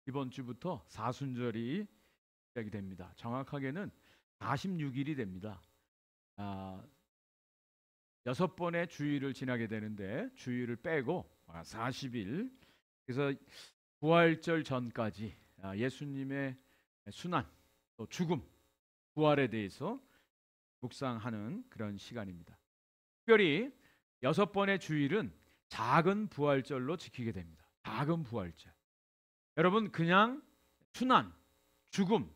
이번 주부터 사순절이 시작이 됩니다. 정확하게는 46일이 됩니다. 6번의 주일을 지나게 되는데 주일을 빼고 40일, 그래서 부활절 전까지 예수님의 순환, 또 죽음, 부활에 대해서 묵상하는 그런 시간입니다. 특별히 6번의 주일은 작은 부활절로 지키게 됩니다. 작은 부활절. 여러분, 그냥 순환, 죽음,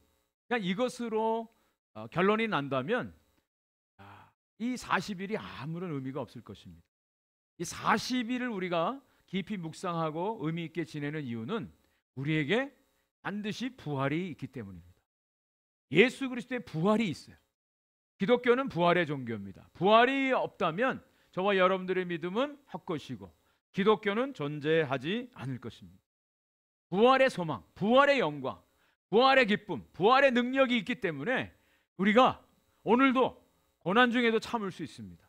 그냥 이것으로 결론이 난다면 이 40일이 아무런 의미가 없을 것입니다. 이 40일을 우리가 깊이 묵상하고 의미 있게 지내는 이유는 우리에게 반드시 부활이 있기 때문입니다. 예수 그리스도의 부활이 있어요. 기독교는 부활의 종교입니다. 부활이 없다면 저와 여러분들의 믿음은 헛것이고 기독교는 존재하지 않을 것입니다. 부활의 소망, 부활의 영광, 부활의 기쁨, 부활의 능력이 있기 때문에 우리가 오늘도 고난 중에도 참을 수 있습니다.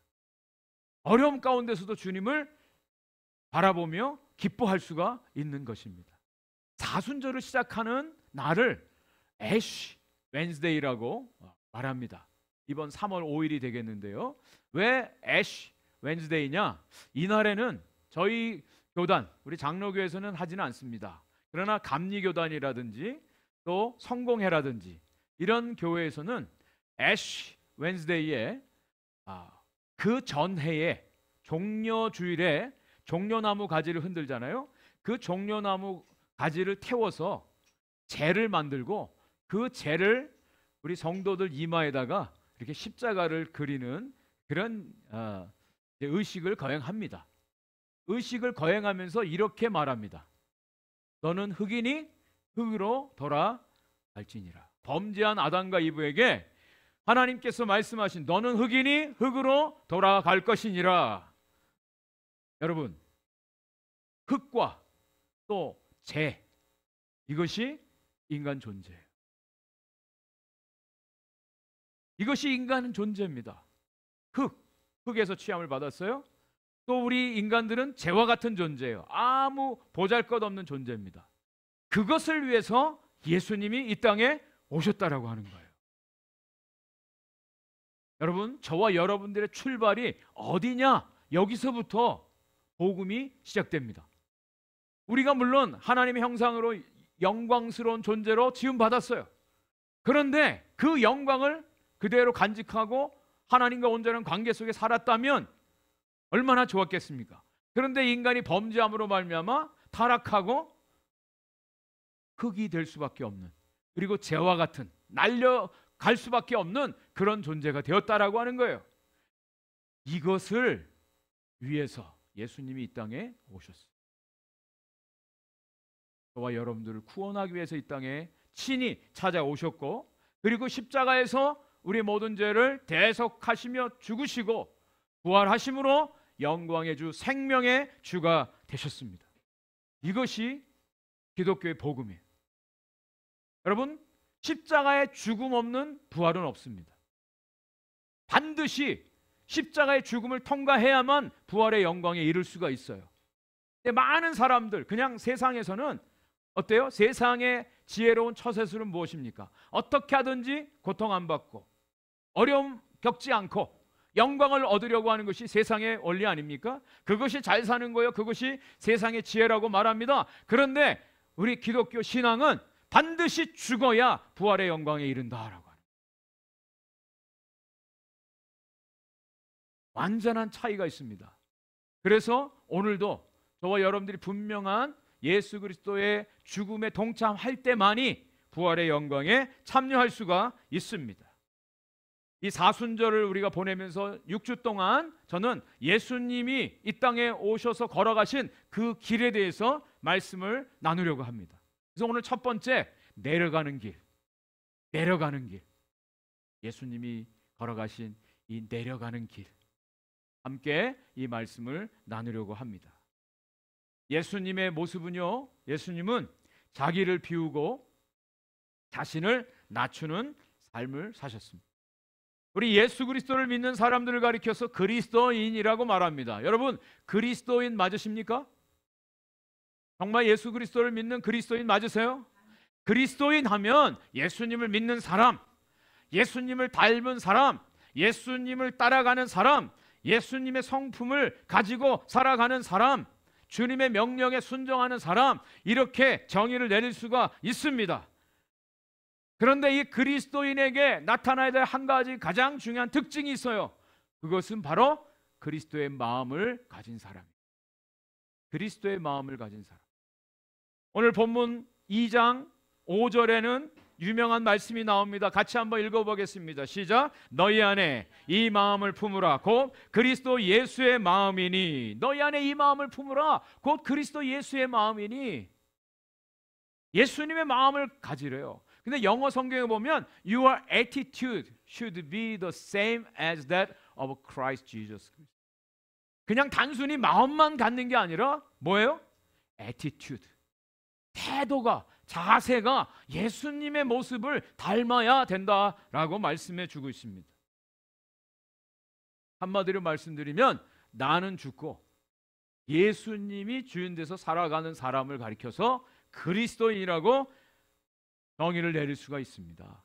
어려움 가운데서도 주님을 바라보며 기뻐할 수가 있는 것입니다. 사순절을 시작하는 날을 애쉬 웬스데이라고 말합니다. 이번 3월 5일이 되겠는데요. 왜 애쉬 웬스데이냐? 이날에는 저희 교단, 우리 장로교에서는 하지는 않습니다. 그러나 감리교단이라든지 또 성공회라든지 이런 교회에서는 애쉬 웬스데이에 그 전해에 종려주일에 종려나무 가지를 흔들잖아요. 그 종려나무 가지를 태워서 재를 만들고 그 재를 우리 성도들 이마에다가 이렇게 십자가를 그리는 그런 의식을 거행합니다. 의식을 거행하면서 이렇게 말합니다. 너는 흙이니 흙으로 돌아갈지니라. 범죄한 아담과 이브에게 하나님께서 말씀하신 너는 흙이니 흙으로 돌아갈 것이니라. 여러분, 흙과 또 재, 이것이 인간 존재예요. 이것이 인간 존재입니다. 흙에서 취함을 받았어요. 또 우리 인간들은 재와 같은 존재예요. 아무 보잘것없는 존재입니다. 그것을 위해서 예수님이 이 땅에 오셨다라고 하는 거예요. 여러분, 저와 여러분들의 출발이 어디냐? 여기서부터 복음이 시작됩니다. 우리가 물론 하나님의 형상으로 영광스러운 존재로 지음받았어요. 그런데 그 영광을 그대로 간직하고 하나님과 온전한 관계 속에 살았다면 얼마나 좋았겠습니까? 그런데 인간이 범죄함으로 말미암아 타락하고 흙이 될 수밖에 없는, 그리고 재와 같은 날려갈 수밖에 없는 그런 존재가 되었다라고 하는 거예요. 이것을 위해서 예수님이 이 땅에 오셨어요. 저와 여러분들을 구원하기 위해서 이 땅에 친히 찾아오셨고, 그리고 십자가에서 우리 모든 죄를 대속하시며 죽으시고 부활하심으로 영광의 주, 생명의 주가 되셨습니다. 이것이 기독교의 복음이에요. 여러분, 십자가의 죽음 없는 부활은 없습니다. 반드시 십자가의 죽음을 통과해야만 부활의 영광에 이를 수가 있어요. 근데 많은 사람들, 그냥 세상에서는 어때요? 세상의 지혜로운 처세술은 무엇입니까? 어떻게 하든지 고통 안 받고 어려움 겪지 않고 영광을 얻으려고 하는 것이 세상의 원리 아닙니까? 그것이 잘 사는 거예요. 그것이 세상의 지혜라고 말합니다. 그런데 우리 기독교 신앙은 반드시 죽어야 부활의 영광에 이른다라고 하는, 완전한 차이가 있습니다. 그래서 오늘도 저와 여러분들이 분명한 예수 그리스도의 죽음에 동참할 때만이 부활의 영광에 참여할 수가 있습니다. 이 사순절을 우리가 보내면서 6주 동안 저는 예수님이 이 땅에 오셔서 걸어가신 그 길에 대해서 말씀을 나누려고 합니다. 그래서 오늘 첫 번째, 내려가는 길. 예수님이 걸어가신 이 내려가는 길, 함께 이 말씀을 나누려고 합니다. 예수님의 모습은요, 예수님은 자기를 비우고 자신을 낮추는 삶을 사셨습니다. 우리 예수 그리스도를 믿는 사람들을 가리켜서 그리스도인이라고 말합니다. 여러분, 그리스도인 맞으십니까? 정말 예수 그리스도를 믿는 그리스도인 맞으세요? 그리스도인 하면 예수님을 믿는 사람, 예수님을 닮은 사람, 예수님을 따라가는 사람, 예수님의 성품을 가지고 살아가는 사람, 주님의 명령에 순종하는 사람, 이렇게 정의를 내릴 수가 있습니다. 그런데 이 그리스도인에게 나타나야 될 한 가지 가장 중요한 특징이 있어요. 그것은 바로 그리스도의 마음을 가진 사람입니다. 그리스도의 마음을 가진 사람. 오늘 본문 2장 5절에는 유명한 말씀이 나옵니다. 같이 한번 읽어보겠습니다. 시작. 너희 안에 이 마음을 품으라. 곧 그리스도 예수의 마음이니. 너희 안에 이 마음을 품으라. 곧 그리스도 예수의 마음이니. 예수님의 마음을 가지래요. 근데 영어 성경에 보면 Your attitude should be the same as that of Christ Jesus. 그냥 단순히 마음만 갖는 게 아니라 뭐예요? attitude. 태도가, 자세가 예수님의 모습을 닮아야 된다라고 말씀해 주고 있습니다. 한마디로 말씀드리면 나는 죽고 예수님이 주인 돼서 살아가는 사람을 가리켜서 그리스도인이라고 정의를 내릴 수가 있습니다.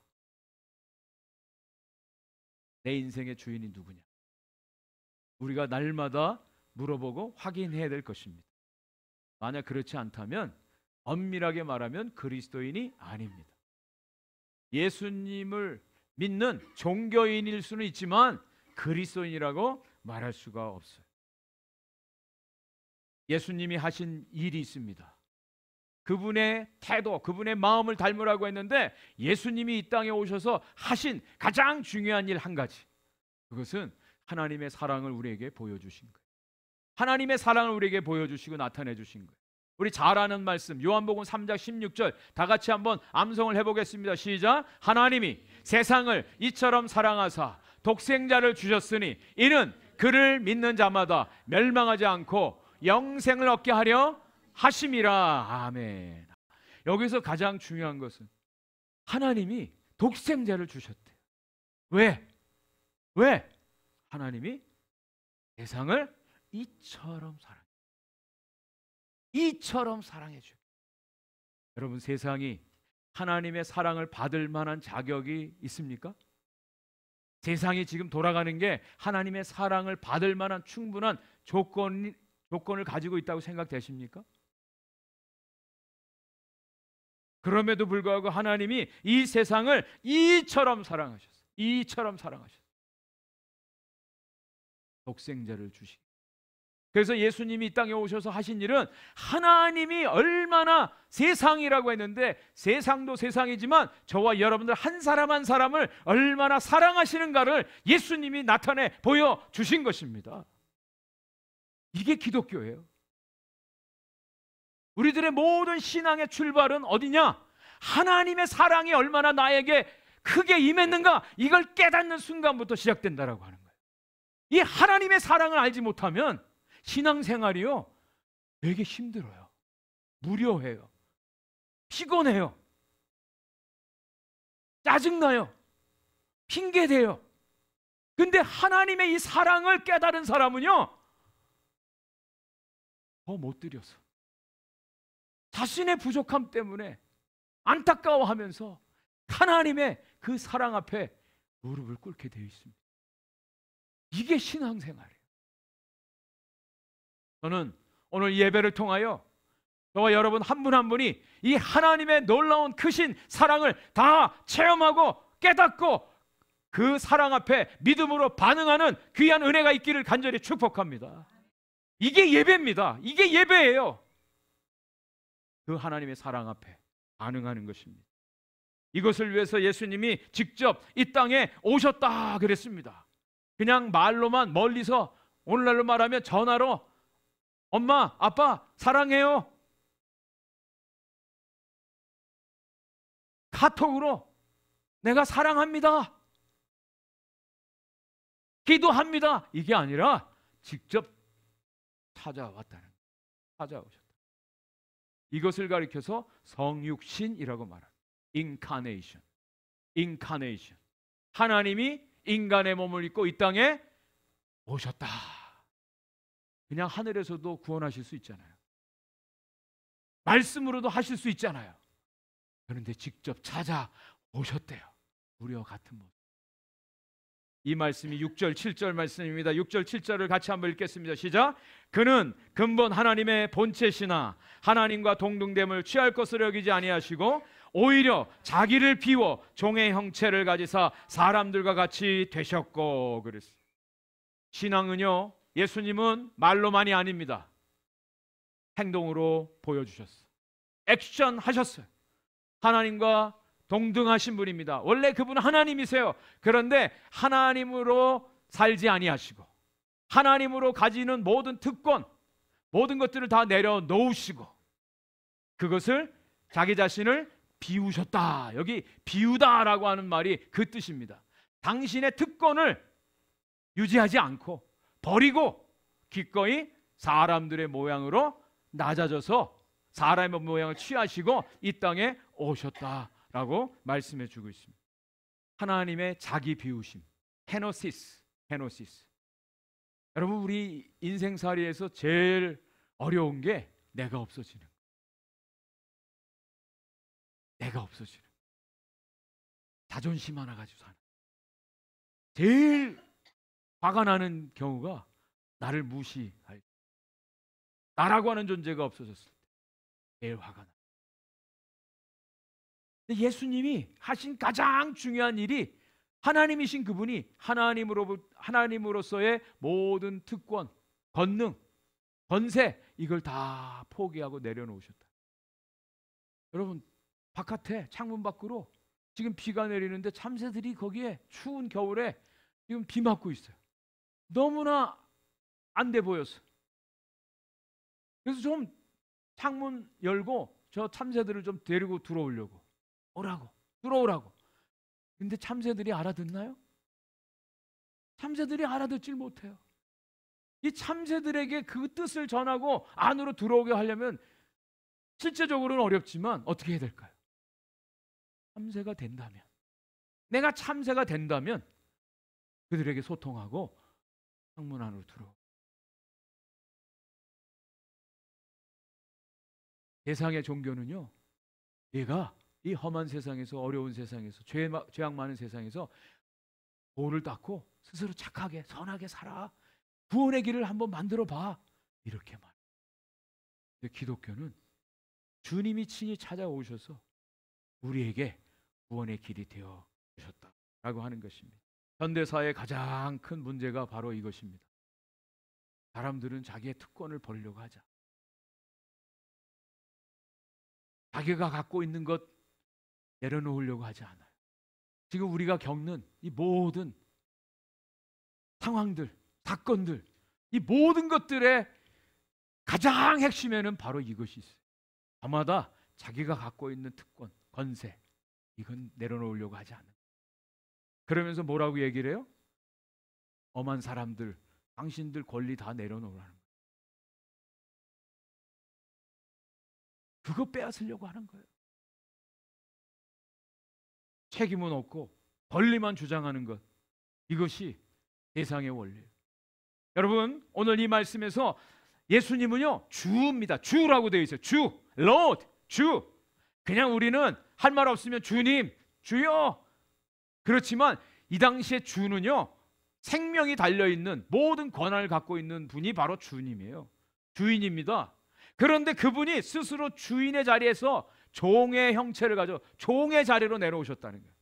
내 인생의 주인이 누구냐? 우리가 날마다 물어보고 확인해야 될 것입니다. 만약 그렇지 않다면 엄밀하게 말하면 그리스도인이 아닙니다. 예수님을 믿는 종교인일 수는 있지만 그리스도인이라고 말할 수가 없어요. 예수님이 하신 일이 있습니다. 그분의 태도, 그분의 마음을 닮으라고 했는데 예수님이 이 땅에 오셔서 하신 가장 중요한 일 한 가지, 그것은 하나님의 사랑을 우리에게 보여주신 거예요. 하나님의 사랑을 우리에게 보여주시고 나타내 주신 거예요. 우리 잘 아는 말씀 요한복음 3장 16절 다 같이 한번 암송을 해보겠습니다. 시작. 하나님이 세상을 이처럼 사랑하사 독생자를 주셨으니 이는 그를 믿는 자마다 멸망하지 않고 영생을 얻게 하려 하심이라. 아멘. 여기서 가장 중요한 것은 하나님이 독생자를 주셨대요. 왜? 하나님이 세상을 이처럼 사랑해 주고. 여러분, 세상이 하나님의 사랑을 받을 만한 자격이 있습니까? 세상이 지금 돌아가는 게 하나님의 사랑을 받을 만한 충분한 조건을 가지고 있다고 생각되십니까? 그럼에도 불구하고 하나님이 이 세상을 이처럼 사랑하셨어요. 독생자를 주시고. 그래서 예수님이 이 땅에 오셔서 하신 일은 하나님이 얼마나 세상이라고 했는데 세상도 세상이지만 저와 여러분들 한 사람 한 사람을 얼마나 사랑하시는가를 예수님이 나타내 보여주신 것입니다. 이게 기독교예요. 우리들의 모든 신앙의 출발은 어디냐? 하나님의 사랑이 얼마나 나에게 크게 임했는가, 이걸 깨닫는 순간부터 시작된다라고 하는 거예요. 이 하나님의 사랑을 알지 못하면 신앙생활이요 되게 힘들어요. 무료해요. 피곤해요. 짜증나요. 핑계대요. 근데 하나님의 이 사랑을 깨달은 사람은요 더 못 드려서 자신의 부족함 때문에 안타까워하면서 하나님의 그 사랑 앞에 무릎을 꿇게 되어 있습니다. 이게 신앙생활이에요. 저는 오늘 예배를 통하여 저와 여러분 한 분 한 분이 이 하나님의 놀라운 크신 사랑을 다 체험하고 깨닫고 그 사랑 앞에 믿음으로 반응하는 귀한 은혜가 있기를 간절히 축복합니다. 이게 예배입니다. 이게 예배예요. 그 하나님의 사랑 앞에 반응하는 것입니다. 이것을 위해서 예수님이 직접 이 땅에 오셨다 그랬습니다. 그냥 말로만, 멀리서, 오늘날로 말하면 전화로 엄마, 아빠 사랑해요, 카톡으로 내가 사랑합니다, 기도합니다, 이게 아니라 직접 찾아오셨다. 이것을 가리켜서 성육신이라고 말합니다. 인카네이션. 하나님이 인간의 몸을 입고 이 땅에 오셨다. 그냥 하늘에서도 구원하실 수 있잖아요. 말씀으로도 하실 수 있잖아요. 그런데 직접 찾아오셨대요. 우리와 같은 모습. 이 말씀이 6절 7절 말씀입니다. 6절 7절을 같이 한번 읽겠습니다. 시작. 그는 근본 하나님의 본체시나 하나님과 동등됨을 취할 것을 여기지 아니하시고 오히려 자기를 비워 종의 형체를 가지사 사람들과 같이 되셨고 그랬어요. 신앙은요, 예수님은 말로만이 아닙니다. 행동으로 보여주셨어요. 액션 하셨어요. 하나님과 동등하신 분입니다. 원래 그분은 하나님이세요. 그런데 하나님으로 살지 아니하시고 하나님으로 가지는 모든 특권, 모든 것들을 다 내려놓으시고 그것을 자기 자신을 비우셨다. 여기 비우다라고 하는 말이 그 뜻입니다. 당신의 특권을 유지하지 않고 버리고 기꺼이 사람들의 모양으로 낮아져서 사람의 모양을 취하시고 이 땅에 오셨다라고 말씀해 주고 있습니다. 하나님의 자기 비우심, 헤노시스. 여러분, 우리 인생살이에서 제일 어려운 게 내가 없어지는 거예요. 내가 없어지는 거예요. 자존심 하나 가지고 사는. 제일 화가 나는 경우가 나를 무시할 때, 나라고 하는 존재가 없어졌을 때 제일 화가 나. 근데 예수님이 하신 가장 중요한 일이 하나님이신 그분이 하나님으로서의 모든 특권, 권능, 권세 이걸 다 포기하고 내려놓으셨다. 여러분, 바깥에 창문 밖으로 지금 비가 내리는데 참새들이 거기에 추운 겨울에 지금 비 맞고 있어요. 너무나 안 돼 보여서. 그래서 좀 창문 열고 저 참새들을 좀 데리고 들어오려고. 들어오라고. 근데 참새들이 알아듣나요? 참새들이 알아듣질 못해요. 이 참새들에게 그 뜻을 전하고 안으로 들어오게 하려면 실제적으로는 어렵지만 어떻게 해야 될까요? 참새가 된다면, 내가 참새가 된다면 그들에게 소통하고 창문 안으로 들어오고. 세상의 종교는요, 내가 이 험한 세상에서, 어려운 세상에서, 죄악 많은 세상에서 돌을 닦고 스스로 착하게 선하게 살아, 구원의 길을 한번 만들어 봐, 이렇게 말. 근데 기독교는 주님이 친히 찾아오셔서 우리에게 구원의 길이 되어 주셨다라고 하는 것입니다. 현대사의 가장 큰 문제가 바로 이것입니다. 사람들은 자기의 특권을 버리려고 하자. 자기가 갖고 있는 것 내려놓으려고 하지 않아요. 지금 우리가 겪는 이 모든 상황들, 사건들, 이 모든 것들의 가장 핵심에는 바로 이것이 있어요. 저마다 자기가 갖고 있는 특권, 권세, 이건 내려놓으려고 하지 않아요. 그러면서 뭐라고 얘기를 해요? 엄한 사람들, 당신들 권리 다 내려놓으라는 거예요. 그거 빼앗으려고 하는 거예요. 책임은 없고 권리만 주장하는 것, 이것이 세상의 원리예요. 여러분, 오늘 이 말씀에서 예수님은요 주입니다. 주라고 되어 있어요. 주, Lord, 주. 그냥 우리는 할 말 없으면 주님, 주여. 그렇지만 이 당시에 주는요 생명이 달려있는 모든 권한을 갖고 있는 분이 바로 주님이에요. 주인입니다. 그런데 그분이 스스로 주인의 자리에서 종의 형체를 가져 종의 자리로 내려오셨다는 거예요.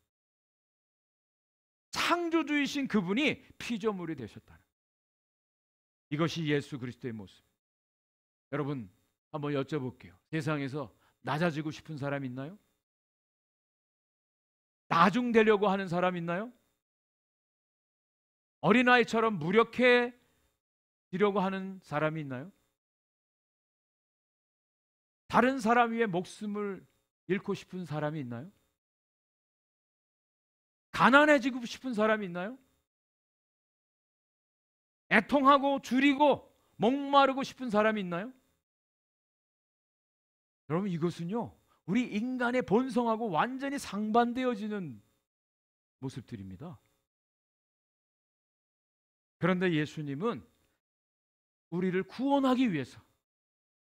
창조주이신 그분이 피조물이 되셨다는 거예요. 이것이 예수 그리스도의 모습. 여러분, 한번 여쭤볼게요. 세상에서 낮아지고 싶은 사람 있나요? 나중되려고 하는 사람 있나요? 어린아이처럼 무력해지려고 하는 사람이 있나요? 다른 사람 위에 목숨을 잃고 싶은 사람이 있나요? 가난해지고 싶은 사람이 있나요? 애통하고 줄이고 목마르고 싶은 사람이 있나요? 여러분, 이것은요 우리 인간의 본성하고 완전히 상반되어지는 모습들입니다. 그런데 예수님은 우리를 구원하기 위해서,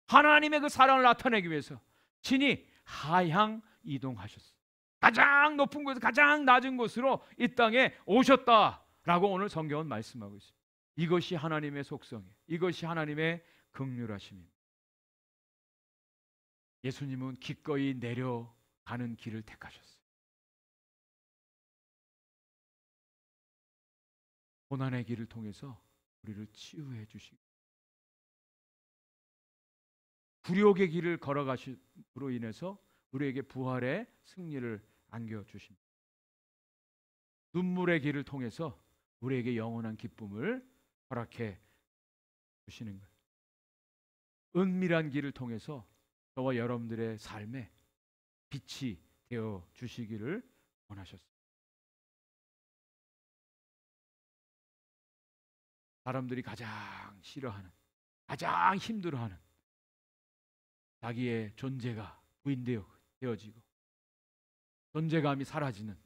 하나님의 그 사랑을 나타내기 위해서 친히 하향 이동하셨어요. 가장 높은 곳에서 가장 낮은 곳으로 이 땅에 오셨다라고 오늘 성경은 말씀하고 있습니다. 이것이 하나님의 속성이에요. 이것이 하나님의 긍휼하심입니다. 예수님은 기꺼이 내려가는 길을 택하셨어요. 고난의 길을 통해서 우리를 치유해 주시고 굴욕의 길을 걸어가심으로 인해서 우리에게 부활의 승리를 안겨주십니다. 눈물의 길을 통해서 우리에게 영원한 기쁨을 허락해 주시는 거예요. 은밀한 길을 통해서 저와 여러분들의 삶에 빛이 되어 주시기를 원하셨습니다. 사람들이 가장 싫어하는, 가장 힘들어하는 자기의 존재가 부인되어지고 존재감이 사라지는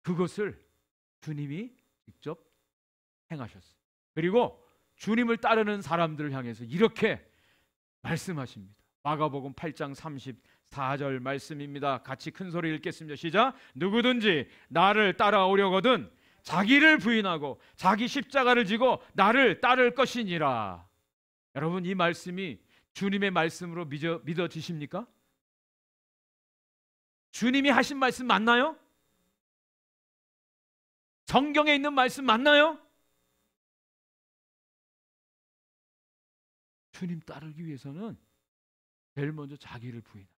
그것을 주님이 직접 행하셨어요. 그리고 주님을 따르는 사람들을 향해서 이렇게 말씀하십니다. 마가복음 8장 34절 말씀입니다. 같이 큰 소리 읽겠습니다. 시작. 누구든지 나를 따라오려거든 자기를 부인하고 자기 십자가를 지고 나를 따를 것이니라. 여러분, 이 말씀이 주님의 말씀으로 믿어지십니까? 주님이 하신 말씀 맞나요? 성경에 있는 말씀 맞나요? 주님 따르기 위해서는 제일 먼저 자기를 부인합니다.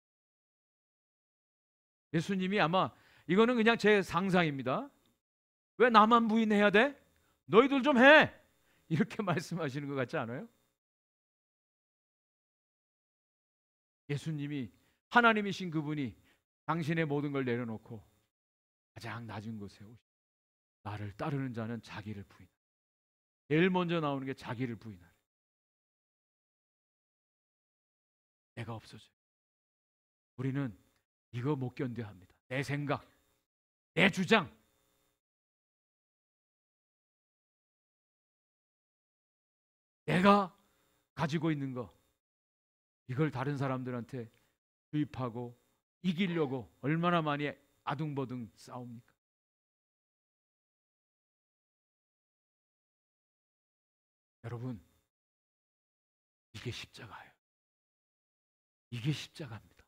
예수님이 아마, 이거는 그냥 제 상상입니다. 왜 나만 부인해야 돼? 너희들 좀 해! 이렇게 말씀하시는 것 같지 않아요? 예수님이, 하나님이신 그분이 당신의 모든 걸 내려놓고 가장 낮은 곳에 오시고 나를 따르는 자는 자기를 부인하라. 제일 먼저 나오는 게 자기를 부인하라. 내가 없어져요. 우리는 이거 못 견뎌야 합니다. 내 생각, 내 주장, 내가 가지고 있는 거, 이걸 다른 사람들한테 주입하고 이기려고 얼마나 많이 아둥바둥 싸웁니까? 여러분, 이게 십자가예요. 이게 십자가입니다.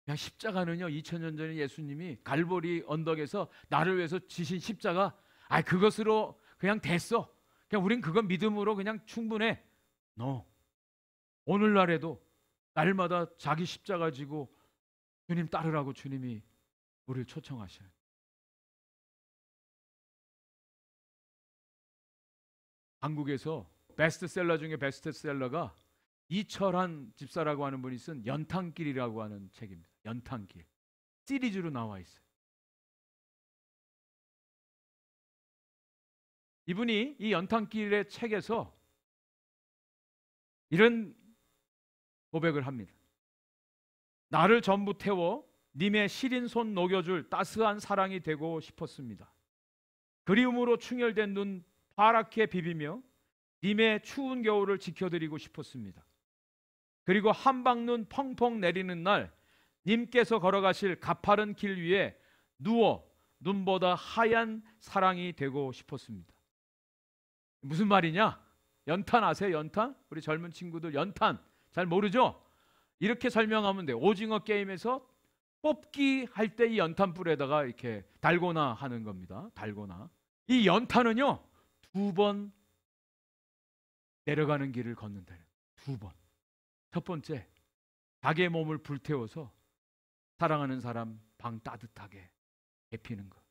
그냥 십자가는요, 2000년 전에 예수님이 갈보리 언덕에서 나를 위해서 지신 십자가, 그것으로 그냥 됐어. 그냥 우린 그건 믿음으로 그냥 충분해. No. 오늘날에도 날마다 자기 십자가 지고 주님 따르라고 주님이 우리를 초청하셔요. 한국에서 베스트셀러 중에 베스트셀러가 이철한 집사라고 하는 분이 쓴 연탄길이라고 하는 책입니다. 연탄길. 시리즈로 나와 있어요. 이분이 이 연탄길의 책에서 이런 고백을 합니다. 나를 전부 태워 님의 시린 손 녹여줄 따스한 사랑이 되고 싶었습니다. 그리움으로 충혈된 눈 파랗게 비비며 님의 추운 겨울을 지켜드리고 싶었습니다. 그리고 한방눈 펑펑 내리는 날 님께서 걸어가실 가파른 길 위에 누워 눈보다 하얀 사랑이 되고 싶었습니다. 무슨 말이냐? 연탄 아세요? 연탄? 우리 젊은 친구들 연탄 잘 모르죠? 이렇게 설명하면 돼요. 오징어 게임에서 뽑기 할 때 이 연탄불에다가 이렇게 달고나 하는 겁니다. 달고나. 이 연탄은요 2번 내려가는 길을 걷는다는 2번. 첫 번째, 자기의 몸을 불태워서 사랑하는 사람 방 따뜻하게 데피는 것.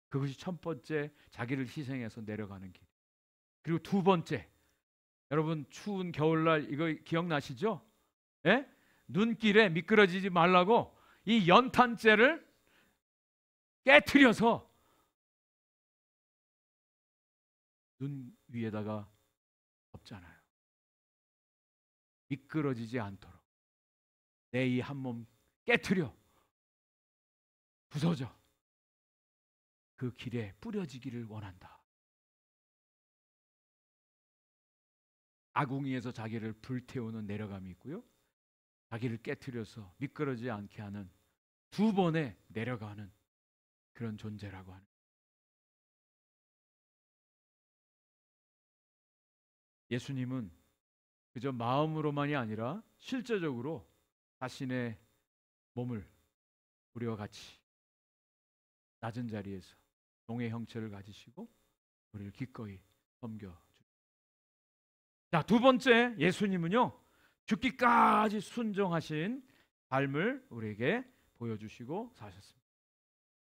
그것이 첫 번째, 자기를 희생해서 내려가는 길. 그리고 2번째, 여러분 추운 겨울날 이거 기억나시죠? 예? 눈길에 미끄러지지 말라고 이 연탄재를 깨트려서 눈 위에다가 덮잖아요. 미끄러지지 않도록 내 이 한 몸 깨트려 부서져 그 길에 뿌려지기를 원한다. 아궁이에서 자기를 불태우는 내려감이 있고요. 자기를 깨트려서 미끄러지지 않게 하는, 두 번에 내려가는 그런 존재라고 하는. 예수님은 그저 마음으로만이 아니라 실제적으로 자신의 몸을 우리와 같이 낮은 자리에서 종의 형체를 가지시고 우리를 기꺼이 섬겨주십니다. 자, 두 번째, 예수님은요 죽기까지 순종하신 삶을 우리에게 보여주시고 사셨습니다.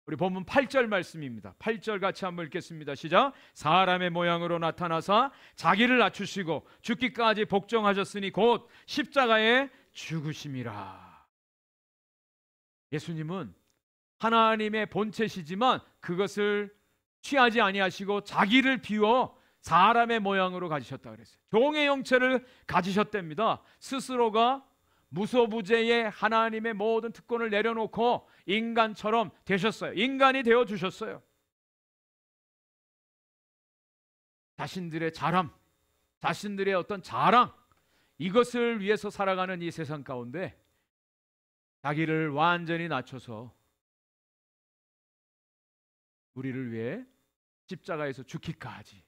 우리 본문 8절 말씀입니다. 8절 같이 한번 읽겠습니다. 시작. 사람의 모양으로 나타나사 자기를 낮추시고 죽기까지 복종하셨으니 곧 십자가에 죽으심이라. 예수님은 하나님의 본체시지만 그것을 취하지 아니하시고 자기를 비워 사람의 모양으로 가지셨다 그랬어요. 종의 형체를 가지셨답니다. 스스로가 무소부재의 하나님의 모든 특권을 내려놓고 인간처럼 되셨어요. 인간이 되어주셨어요. 자신들의 자랑, 자신들의 어떤 자랑, 이것을 위해서 살아가는 이 세상 가운데 자기를 완전히 낮춰서 우리를 위해 십자가에서 죽기까지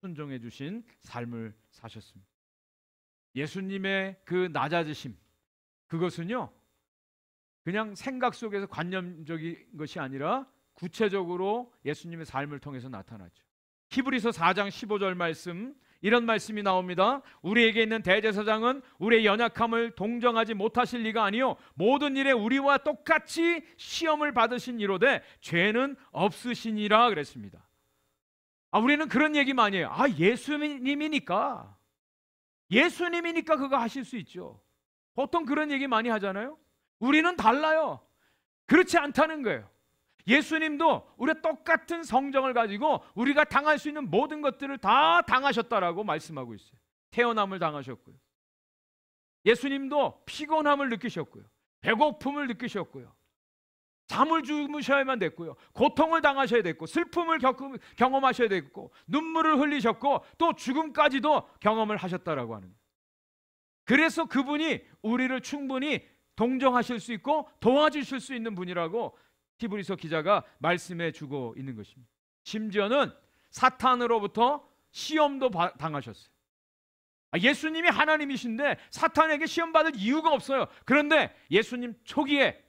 순종해 주신 삶을 사셨습니다. 예수님의 그 낮아지심, 그것은요 그냥 생각 속에서 관념적인 것이 아니라 구체적으로 예수님의 삶을 통해서 나타났죠. 히브리서 4장 15절 말씀, 이런 말씀이 나옵니다. 우리에게 있는 대제사장은 우리의 연약함을 동정하지 못하실 리가 아니요 모든 일에 우리와 똑같이 시험을 받으신 이로되 죄는 없으시니라 그랬습니다. 우리는 그런 얘기 많이 해요. 예수님이니까 그거 하실 수 있죠. 보통 그런 얘기 많이 하잖아요. 우리는 달라요. 그렇지 않다는 거예요. 예수님도 우리가 똑같은 성정을 가지고 우리가 당할 수 있는 모든 것들을 다 당하셨다라고 말씀하고 있어요. 태어남을 당하셨고요, 예수님도 피곤함을 느끼셨고요, 배고픔을 느끼셨고요, 잠을 주무셔야만 됐고요, 고통을 당하셔야 됐고, 슬픔을 경험하셔야 됐고, 눈물을 흘리셨고, 또 죽음까지도 경험을 하셨다라고 하는 거예요. 그래서 그분이 우리를 충분히 동정하실 수 있고 도와주실 수 있는 분이라고 히브리서 기자가 말씀해 주고 있는 것입니다. 심지어는 사탄으로부터 시험도 당하셨어요. 예수님이 하나님이신데 사탄에게 시험받을 이유가 없어요. 그런데 예수님 초기에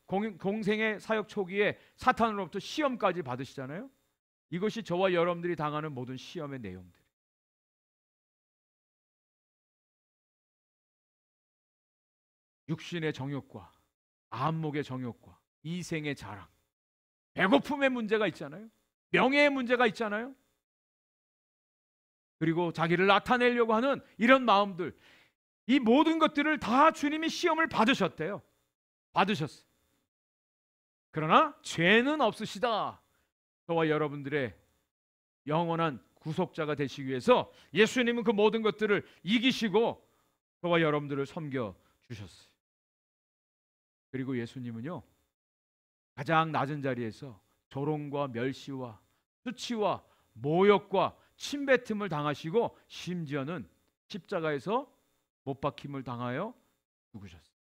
공생의 사역 초기에 사탄으로부터 시험까지 받으시잖아요. 이것이 저와 여러분들이 당하는 모든 시험의 내용들. 육신의 정욕과 안목의 정욕과 이생의 자랑, 배고픔의 문제가 있잖아요. 명예의 문제가 있잖아요. 그리고 자기를 나타내려고 하는 이런 마음들, 이 모든 것들을 다 주님이 시험을 받으셨대요. 받으셨어요. 그러나 죄는 없으시다. 저와 여러분들의 영원한 구속자가 되시기 위해서 예수님은 그 모든 것들을 이기시고 저와 여러분들을 섬겨 주셨어요. 그리고 예수님은요 가장 낮은 자리에서 조롱과 멸시와 수치와 모욕과 침뱉음을 당하시고 심지어는 십자가에서 못 박힘을 당하여 죽으셨어요.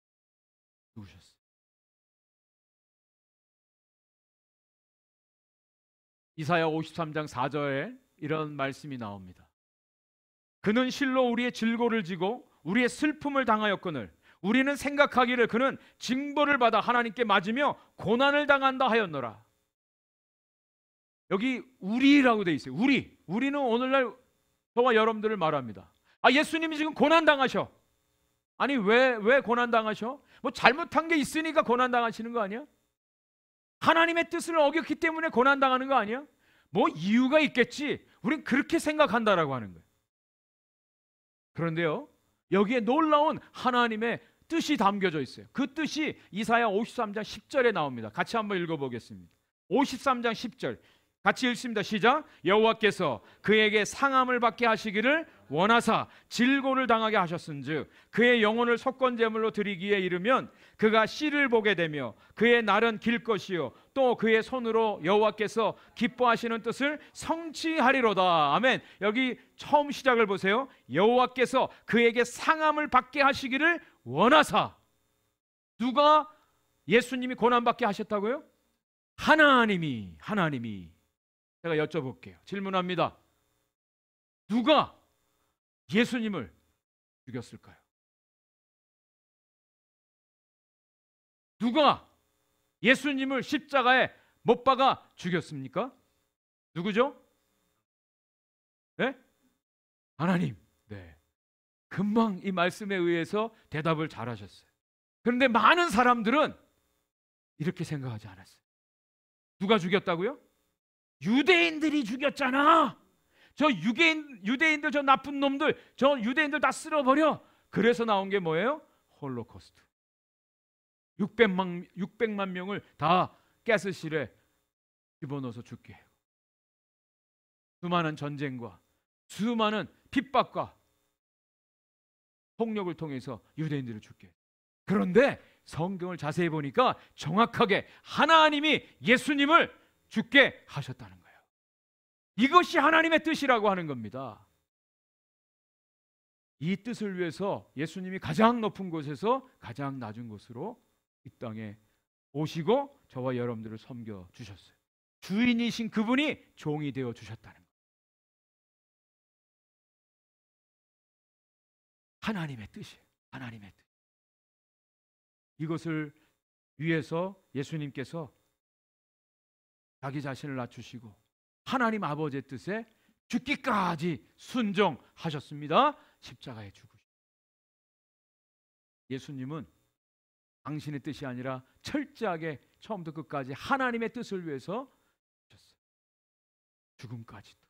이사야 53장 4절에 이런 말씀이 나옵니다. 그는 실로 우리의 질고를 지고 우리의 슬픔을 당하였거늘 우리는 생각하기를 그는 징벌을 받아 하나님께 맞으며 고난을 당한다 하였노라. 여기 우리라고 돼 있어요. 우리는 오늘날 저와 여러분들을 말합니다. 예수님이 지금 고난 당하셔. 아니 왜 고난 당하셔? 뭐 잘못한 게 있으니까 고난 당하시는 거 아니야? 하나님의 뜻을 어겼기 때문에 고난 당하는 거 아니야? 뭐 이유가 있겠지. 우린 그렇게 생각한다라고 하는 거예요. 그런데요, 여기에 놀라운 하나님의 뜻이 담겨져 있어요. 그 뜻이 이사야 53장 10절에 나옵니다. 같이 한번 읽어보겠습니다. 53장 10절 같이 읽습니다. 시작. 여호와께서 그에게 상함을 받게 하시기를 원하사 질고를 당하게 하셨은즉 그의 영혼을 속건제물로 드리기에 이르면 그가 씨를 보게 되며 그의 날은 길 것이요 또 그의 손으로 여호와께서 기뻐하시는 뜻을 성취하리로다. 아멘. 여기 처음 시작을 보세요. 여호와께서 그에게 상함을 받게 하시기를 원하사. 누가 예수님이 고난받게 하셨다고요? 하나님이. 제가 여쭤볼게요. 질문합니다. 누가 예수님을 죽였을까요? 누가 예수님을 십자가에 못 박아 죽였습니까? 누구죠? 네? 하나님. 네. 금방 이 말씀에 의해서 대답을 잘하셨어요. 그런데 많은 사람들은 이렇게 생각하지 않았어요. 누가 죽였다고요? 유대인들이 죽였잖아. 저 유대인들, 저 나쁜 놈들, 저 유대인들 다 쓸어버려. 그래서 나온 게 뭐예요? 홀로코스트. 600만 명을 다 가스실에 집어넣어서 죽게 해요. 수많은 전쟁과 수많은 핍박과 폭력을 통해서 유대인들을 죽게 해요. 그런데 성경을 자세히 보니까 정확하게 하나님이 예수님을 죽게 하셨다는 거예요. 이것이 하나님의 뜻이라고 하는 겁니다. 이 뜻을 위해서 예수님이 가장 높은 곳에서 가장 낮은 곳으로 이 땅에 오시고 저와 여러분들을 섬겨 주셨어요. 주인이신 그분이 종이 되어 주셨다는 거예요. 하나님의 뜻이에요. 하나님의 뜻. 이것을 위해서 예수님께서 자기 자신을 낮추시고 하나님 아버지의 뜻에 죽기까지 순종하셨습니다. 십자가에 죽으시고. 예수님은 당신의 뜻이 아니라 철저하게 처음부터 끝까지 하나님의 뜻을 위해서 하셨어요. 죽음까지도.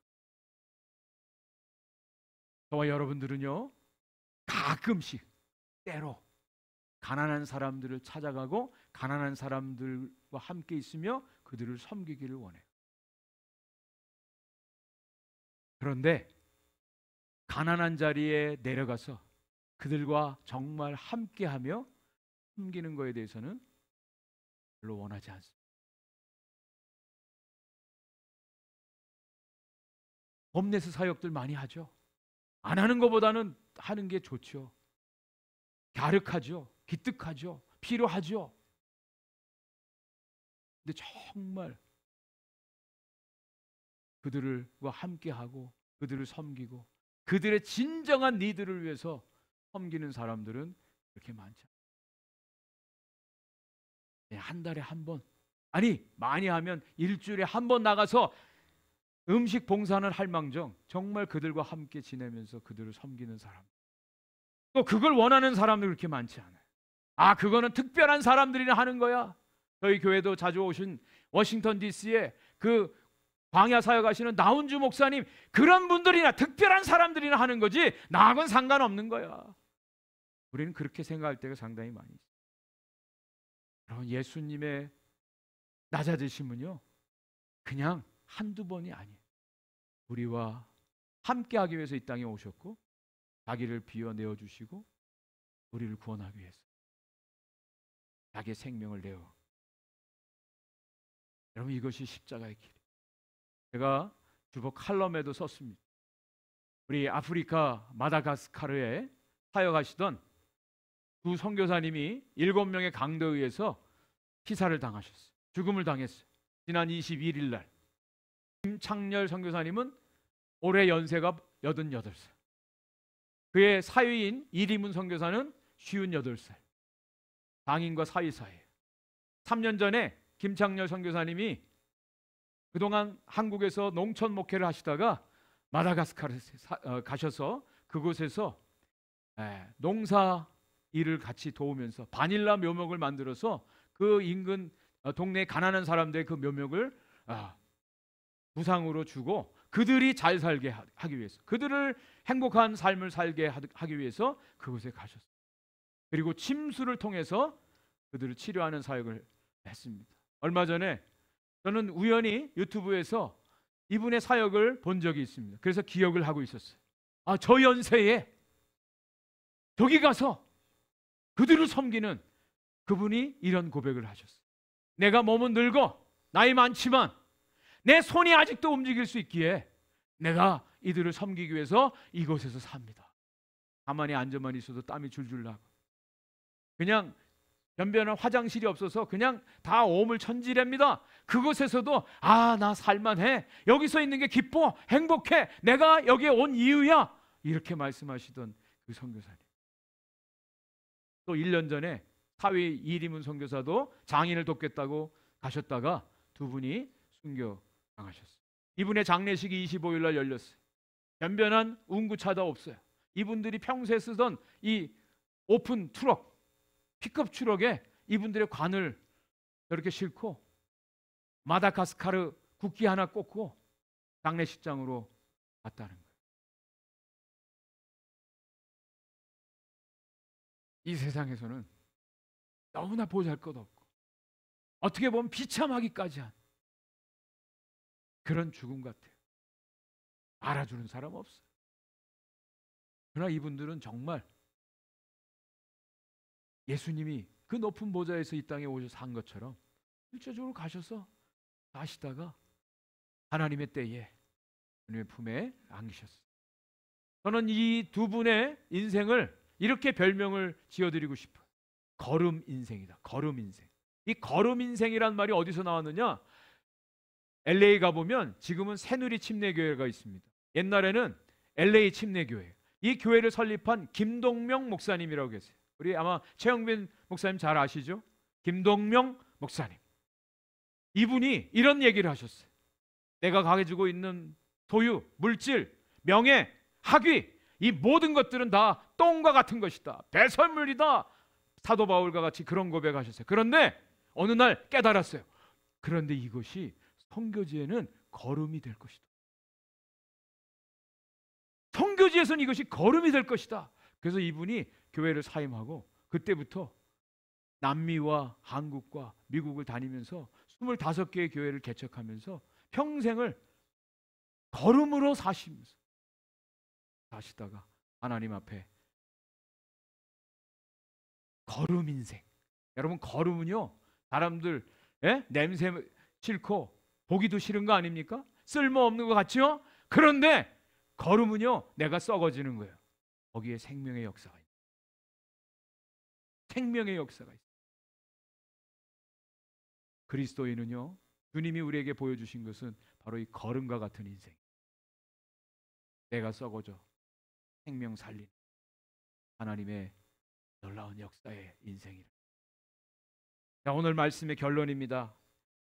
저와 여러분들은요, 가끔씩 때로 가난한 사람들을 찾아가고 가난한 사람들과 함께 있으며 그들을 섬기기를 원해요. 그런데 가난한 자리에 내려가서 그들과 정말 함께하며 섬기는 것에 대해서는 별로 원하지 않습니다. 홈레스 사역들 많이 하죠. 안 하는 것보다는 하는 게 좋죠. 갸륵하죠. 기특하죠. 필요하죠. 근데 정말 그들과 함께하고 그들을 섬기고 그들의 진정한 니드를 위해서 섬기는 사람들은 그렇게 많지 않아요. 한 달에 한 번, 아니 많이 하면 일주일에 한 번 나가서 음식 봉사는 할망정 정말 그들과 함께 지내면서 그들을 섬기는 사람, 또 그걸 원하는 사람들 그렇게 많지 않아요. 아, 그거는 특별한 사람들이나 하는 거야. 저희 교회도 자주 오신 워싱턴 DC에 그 광야 사역하시는 나운주 목사님, 그런 분들이나 특별한 사람들이나 하는 거지 나하고는 상관없는 거야. 우리는 그렇게 생각할 때가 상당히 많이 있어요. 여러분, 예수님의 낮아지심은요 그냥 한두 번이 아니에요. 우리와 함께하기 위해서 이 땅에 오셨고 자기를 비워내어 주시고 우리를 구원하기 위해서 자기의 생명을 내어. 여러분, 이것이 십자가의 길. 제가 주보 칼럼에도 썼습니다. 우리 아프리카 마다가스카르에 사역하시던 두 선교사님이 7명의 강도에 의해서 피살을 당하셨어요. 죽음을 당했어요. 지난 21일 날. 김창렬 선교사님은 올해 연세가 88살. 그의 사위인 이리문 선교사는 58살. 장인과 사위사예요. 3년 전에 김창렬 선교사님이 그동안 한국에서 농촌 목회를 하시다가 마다가스카르에 가셔서 그곳에서 농사 일을 같이 도우면서 바닐라 묘목을 만들어서 그 인근 동네 가난한 사람들의 그 묘목을 부상으로 주고 그들이 잘 살게 하기 위해서, 그들을 행복한 삶을 살게 하기 위해서 그곳에 가셨어요. 그리고 침수를 통해서 그들을 치료하는 사역을 했습니다. 얼마 전에 저는 우연히 유튜브에서 이분의 사역을 본 적이 있습니다. 그래서 기억을 하고 있었어요. 아, 저 연세에 저기 가서 그들을 섬기는 그분이 이런 고백을 하셨어요. 내가 몸은 늙어 나이 많지만 내 손이 아직도 움직일 수 있기에 내가 이들을 섬기기 위해서 이곳에서 삽니다. 가만히 앉아만 있어도 땀이 줄줄 나고 그냥 변변한 화장실이 없어서 그냥 다 오물천지랍니다. 그곳에서도 나 살만해. 여기서 있는 게 기뻐, 행복해. 내가 여기에 온 이유야. 이렇게 말씀하시던 그 선교사님. 또 1년 전에 사회 이리문 선교사도 장인을 돕겠다고 가셨다가 두 분이 순교당하셨어요. 이분의 장례식이 25일 날 열렸어요. 변변한 운구차도 없어요. 이분들이 평소에 쓰던 이 오픈 트럭, 픽업 트럭에 이분들의 관을 이렇게 싣고 마다가스카르 국기 하나 꽂고 장례식장으로 갔다는 거예요. 이 세상에서는 너무나 보잘것없고 어떻게 보면 비참하기까지 한 그런 죽음 같아요. 알아주는 사람 없어요. 그러나 이분들은 정말 예수님이 그 높은 보좌에서 이 땅에 오셔서 한 것처럼 실제적으로 가셔서 가시다가 하나님의 때에 주님의 품에 안기셨어요. 저는 이 두 분의 인생을 이렇게 별명을 지어드리고 싶어요. 걸음 인생이다. 걸음 인생. 이 걸음 인생이란 말이 어디서 나왔느냐? LA 가보면 지금은 새누리 침례교회가 있습니다. 옛날에는 LA 침례교회. 이 교회를 설립한 김동명 목사님이라고 계세요. 우리 아마 최영빈 목사님 잘 아시죠? 김동명 목사님. 이분이 이런 얘기를 하셨어요. 내가 가지고 있는 소유, 물질, 명예, 학위, 이 모든 것들은 다 똥과 같은 것이다. 배설물이다. 사도 바울과 같이 그런 고백하셨어요. 그런데 어느 날 깨달았어요. 그런데 이것이 선교지에는 걸음이 될 것이다. 선교지에서는 이것이 걸음이 될 것이다. 그래서 이분이 교회를 사임하고 그때부터 남미와 한국과 미국을 다니면서 25개의 교회를 개척하면서 평생을 걸음으로 사시다가 하나님 앞에 걸음 인생. 여러분, 걸음은요 사람들 냄새 싫고 보기도 싫은 거 아닙니까? 쓸모없는 것 같죠? 그런데 걸음은요 내가 썩어지는 거예요. 거기에 생명의 역사가 있어요. 생명의 역사가 있어요. 그리스도인은요 주님이 우리에게 보여주신 것은 바로 이 걸음과 같은 인생. 내가 썩어져 생명 살린 하나님의 놀라운 역사의 인생이라. 자, 오늘 말씀의 결론입니다.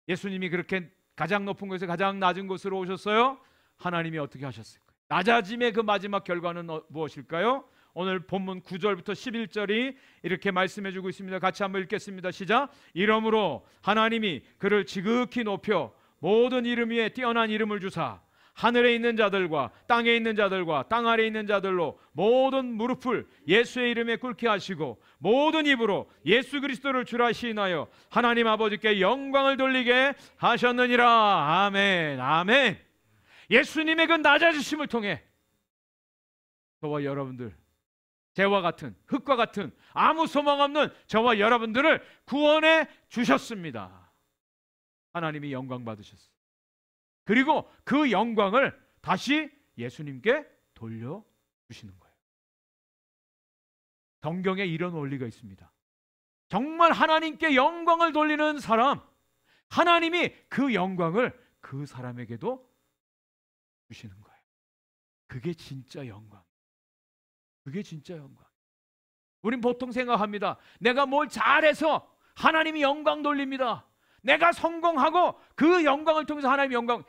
예수님이 그렇게 가장 높은 곳에서 가장 낮은 곳으로 오셨어요. 하나님이 어떻게 하셨을까요? 낮아짐의 그 마지막 결과는 무엇일까요? 오늘 본문 9절부터 11절이 이렇게 말씀해 주고 있습니다. 같이 한번 읽겠습니다. 시작. 이러므로 하나님이 그를 지극히 높여 모든 이름 위에 뛰어난 이름을 주사 하늘에 있는 자들과 땅에 있는 자들과 땅 아래에 있는 자들로 모든 무릎을 예수의 이름에 꿇게 하시고 모든 입으로 예수 그리스도를 주라 시인하여 하나님 아버지께 영광을 돌리게 하셨느니라. 아멘. 아멘. 예수님의 그 낮아지심을 통해 저와 여러분들, 재와 같은 흙과 같은 아무 소망 없는 저와 여러분들을 구원해 주셨습니다. 하나님이 영광 받으셨어요. 그리고 그 영광을 다시 예수님께 돌려주시는 거예요. 성경에 이런 원리가 있습니다. 정말 하나님께 영광을 돌리는 사람, 하나님이 그 영광을 그 사람에게도 주시는 거예요. 그게 진짜 영광. 그게 진짜 영광. 우린 보통 생각합니다. 내가 뭘 잘해서 하나님이 영광 돌립니다. 내가 성공하고 그 영광을 통해서 하나님의 영광.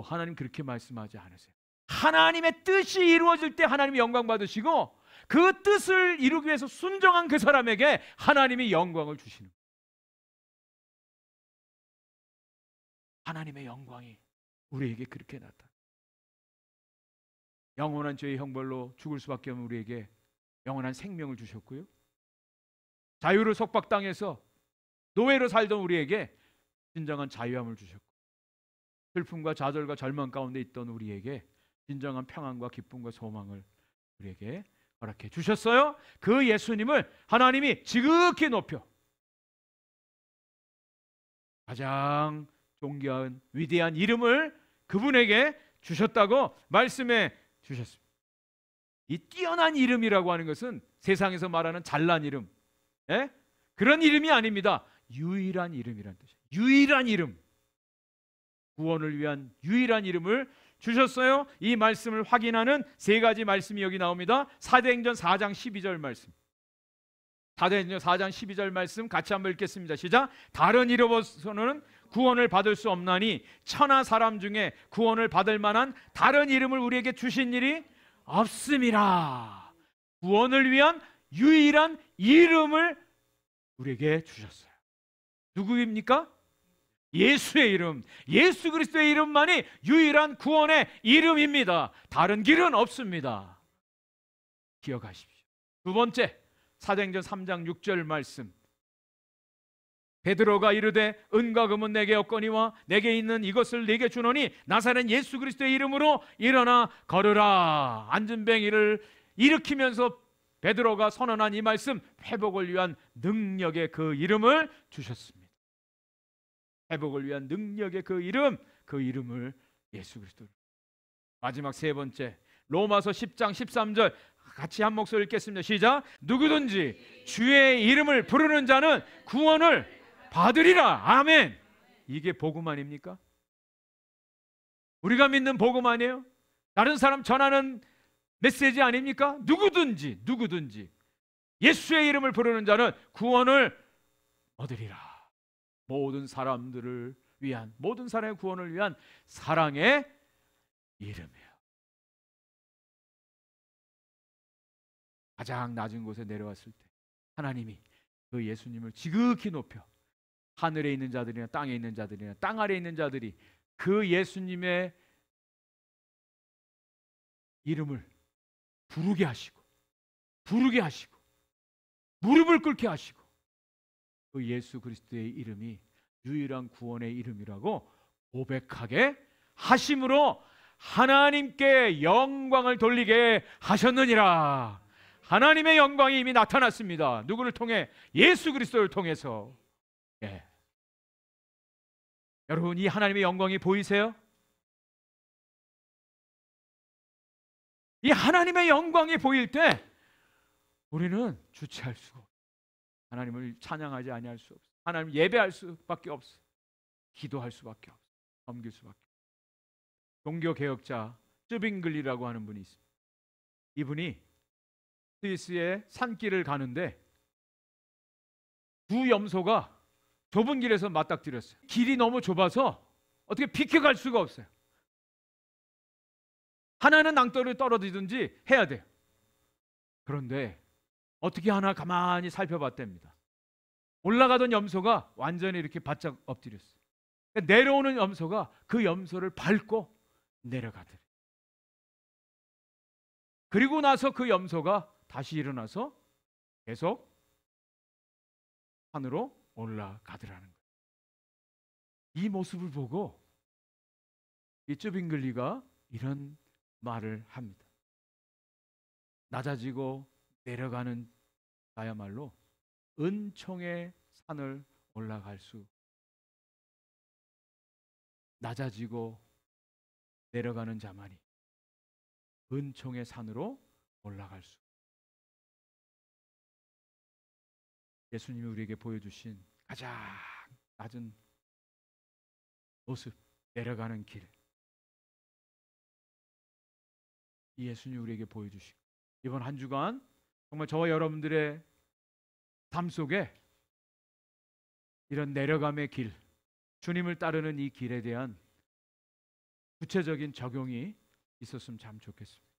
하나님 그렇게 말씀하지 않으세요. 하나님의 뜻이 이루어질 때 하나님이 영광 받으시고 그 뜻을 이루기 위해서 순종한 그 사람에게 하나님이 영광을 주시는 거예요. 하나님의 영광이 우리에게 그렇게 나타나. 영원한 죄의 형벌로 죽을 수밖에 없는 우리에게 영원한 생명을 주셨고요. 자유를 속박당해서 노예로 살던 우리에게 진정한 자유함을 주셨고, 슬픔과 좌절과 절망 가운데 있던 우리에게 진정한 평안과 기쁨과 소망을 우리에게 허락해 주셨어요. 그 예수님을 하나님이 지극히 높여 가장 존귀한 위대한 이름을 그분에게 주셨다고 말씀해 주셨습니다. 이 뛰어난 이름이라고 하는 것은 세상에서 말하는 잘난 이름, 그런 이름이 아닙니다. 유일한 이름이란 뜻이에요. 유일한 이름. 구원을 위한 유일한 이름을 주셨어요. 이 말씀을 확인하는 세 가지 말씀이 여기 나옵니다. 사도행전 4장 12절 말씀. 사도행전 4장 12절 말씀 같이 한번 읽겠습니다. 시작. 다른 이름으로서는 구원을 받을 수 없나니 천하 사람 중에 구원을 받을 만한 다른 이름을 우리에게 주신 일이 없음이라. 구원을 위한 유일한 이름을 우리에게 주셨어요. 누구입니까? 예수의 이름, 예수 그리스도의 이름만이 유일한 구원의 이름입니다. 다른 길은 없습니다. 기억하십시오. 두 번째, 사도행전 3장 6절 말씀. 베드로가 이르되 은과 금은 내게 없거니와 내게 있는 이것을 내게 주노니 나사렛 예수 그리스도의 이름으로 일어나 걸으라. 안진뱅이를 일으키면서 베드로가 선언한 이 말씀, 회복을 위한 능력의 그 이름을 주셨습니다. 회복을 위한 능력의 그 이름을 예수 그리스도. 마지막 세 번째, 로마서 10장 13절 같이 한 목소리 읽겠습니다. 시작. 누구든지 주의 이름을 부르는 자는 구원을 받으리라. 아멘. 이게 복음 아닙니까? 우리가 믿는 복음 아니에요? 다른 사람 전하는 메시지 아닙니까? 누구든지 예수의 이름을 부르는 자는 구원을 얻으리라. 모든 사람들을 위한, 모든 사람의 구원을 위한 사랑의 이름이에요. 가장 낮은 곳에 내려왔을 때 하나님이 그 예수님을 지극히 높여 하늘에 있는 자들이나 땅에 있는 자들이나 땅 아래에 있는 자들이 그 예수님의 이름을 부르게 하시고 무릎을 꿇게 하시고 그 예수 그리스도의 이름이 유일한 구원의 이름이라고 고백하게 하심으로 하나님께 영광을 돌리게 하셨느니라. 하나님의 영광이 이미 나타났습니다. 누구를 통해? 예수 그리스도를 통해서. 예. 여러분, 이 하나님의 영광이 보이세요? 이 하나님의 영광이 보일 때 우리는 주체할 수가 없어요. 하나님을 찬양하지 아니할 수 없어요. 하나님을 예배할 수밖에 없어요. 기도할 수밖에 없어요. 섬길 수밖에 없어요. 종교개혁자 쯔빙글리라고 하는 분이 있습니다. 이분이 스위스의 산길을 가는데 두 염소가 좁은 길에서 맞닥뜨렸어요. 길이 너무 좁아서 어떻게 비켜갈 수가 없어요. 하나는 낭떠러지를 떨어지든지 해야 돼요. 그런데 어떻게 하나 가만히 살펴봤답니다. 올라가던 염소가 완전히 이렇게 바짝 엎드렸어요. 내려오는 염소가 그 염소를 밟고 내려가더래요. 그리고 나서 그 염소가 다시 일어나서 계속 산으로 올라가더라는 거예요. 이 모습을 보고 이 쯔빙글리가 이런 말을 합니다. 낮아지고 내려가는 나야말로 은총의 산을 올라갈 수, 낮아지고 내려가는 자만이 은총의 산으로 올라갈 수. 예수님이 우리에게 보여주신 가장 낮은 모습, 내려가는 길, 이 예수님이 우리에게 보여주시고, 이번 한 주간 정말 저와 여러분들의 삶 속에 이런 내려감의 길, 주님을 따르는 이 길에 대한 구체적인 적용이 있었으면 참 좋겠습니다.